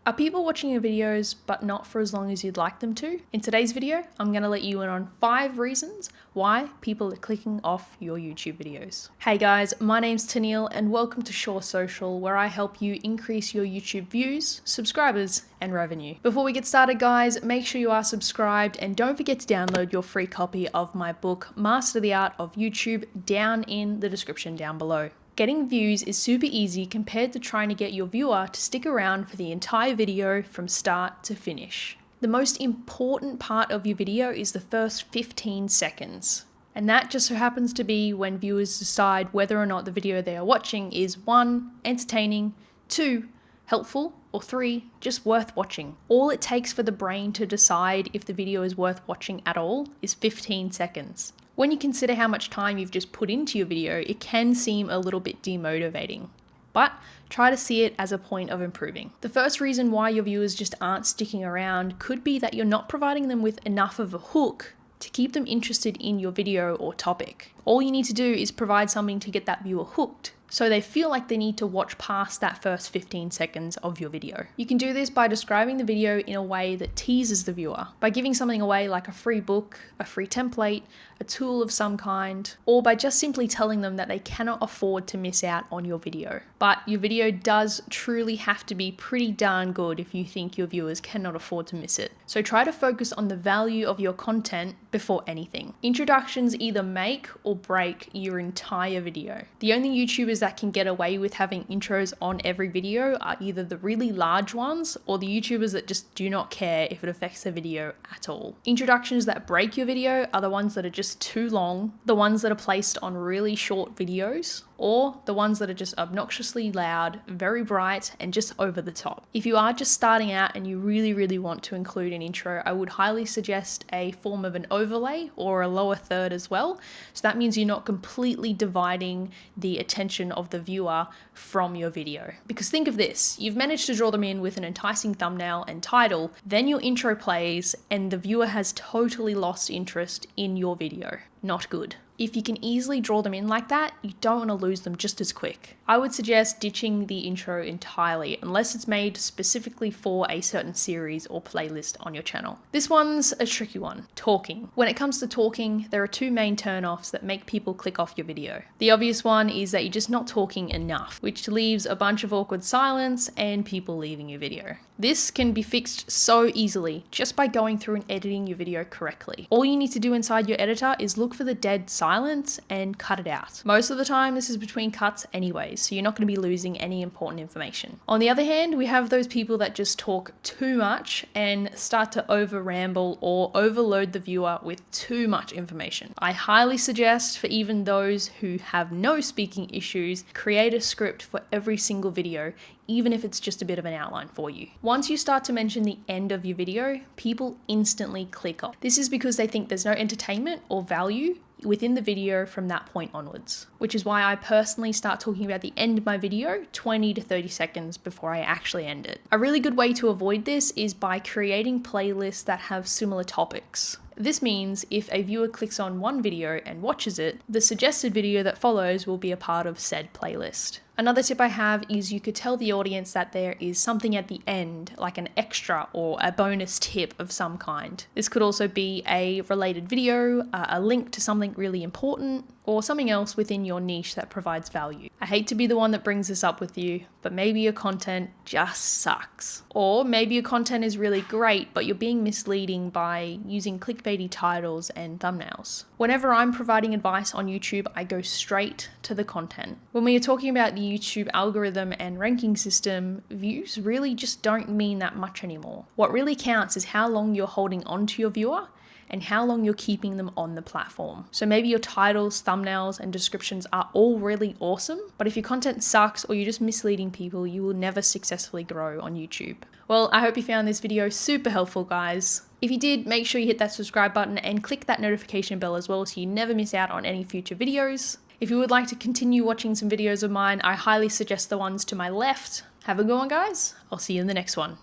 Are people watching your videos but not for as long as you'd like them to? In today's video, I'm going to let you in on 5 reasons why people are clicking off your YouTube videos. Hey guys, my name's Tennille and welcome to Shore Social, where I help you increase your YouTube views, subscribers, and revenue. Before we get started guys, make sure you are subscribed and don't forget to download your free copy of my book, Master the Art of YouTube, down in the description down below. Getting views is super easy compared to trying to get your viewer to stick around for the entire video from start to finish. The most important part of your video is the first 15 seconds. And that just so happens to be when viewers decide whether or not the video they are watching is 1, entertaining, 2, helpful, or 3, just worth watching. All it takes for the brain to decide if the video is worth watching at all is 15 seconds. When you consider how much time you've just put into your video, it can seem a little bit demotivating. But try to see it as a point of improving. The first reason why your viewers just aren't sticking around could be that you're not providing them with enough of a hook to keep them interested in your video or topic. All you need to do is provide something to get that viewer hooked, so they feel like they need to watch past that first 15 seconds of your video. You can do this by describing the video in a way that teases the viewer, by giving something away like a free book, a free template, a tool of some kind, or by just simply telling them that they cannot afford to miss out on your video. But your video does truly have to be pretty darn good if you think your viewers cannot afford to miss it. So try to focus on the value of your content before anything. Introductions either make or break your entire video. The only YouTubers that can get away with having intros on every video are either the really large ones or the YouTubers that just do not care if it affects their video at all. Introductions that break your video are the ones that are just too long, the ones that are placed on really short videos, or the ones that are just obnoxiously loud, very bright, and just over the top. If you are just starting out and you really want to include an intro, I would highly suggest a form of an overlay or a lower third as well. So that means you're not completely dividing the attention of the viewer from your video. Because think of this, you've managed to draw them in with an enticing thumbnail and title, then your intro plays and the viewer has totally lost interest in your video. Not good. If you can easily draw them in like that, you don't want to lose them just as quick. I would suggest ditching the intro entirely, unless it's made specifically for a certain series or playlist on your channel. This one's a tricky one, talking. When it comes to talking, there are 2 main turn-offs that make people click off your video. The obvious one is that you're just not talking enough, which leaves a bunch of awkward silence and people leaving your video. This can be fixed so easily just by going through and editing your video correctly. All you need to do inside your editor is look for the dead silence and cut it out. Most of the time this is between cuts anyways, so you're not going to be losing any important information. On the other hand, we have those people that just talk too much and start to over ramble or overload the viewer with too much information. I highly suggest for even those who have no speaking issues, create a script for every single video, even if it's just a bit of an outline for you. Once you start to mention the end of your video, people instantly click off. This is because they think there's no entertainment or value within the video from that point onwards, which is why I personally start talking about the end of my video 20 to 30 seconds before I actually end it. A really good way to avoid this is by creating playlists that have similar topics. This means if a viewer clicks on one video and watches it, the suggested video that follows will be a part of said playlist. Another tip I have is you could tell the audience that there is something at the end, like an extra or a bonus tip of some kind. This could also be a related video, a link to something really important, or something else within your niche that provides value. I hate to be the one that brings this up with you, but maybe your content just sucks. Or maybe your content is really great, but you're being misleading by using clickbaity titles and thumbnails. Whenever I'm providing advice on YouTube, I go straight to the content. When we are talking about the YouTube algorithm and ranking system, views really just don't mean that much anymore. What really counts is how long you're holding on to your viewer and how long you're keeping them on the platform. So maybe your titles, thumbnails, and descriptions are all really awesome, but if your content sucks or you're just misleading people, you will never successfully grow on YouTube. Well, I hope you found this video super helpful, guys. If you did, make sure you hit that subscribe button and click that notification bell as well so you never miss out on any future videos. If you would like to continue watching some videos of mine, I highly suggest the ones to my left. Have a good one, guys. I'll see you in the next one.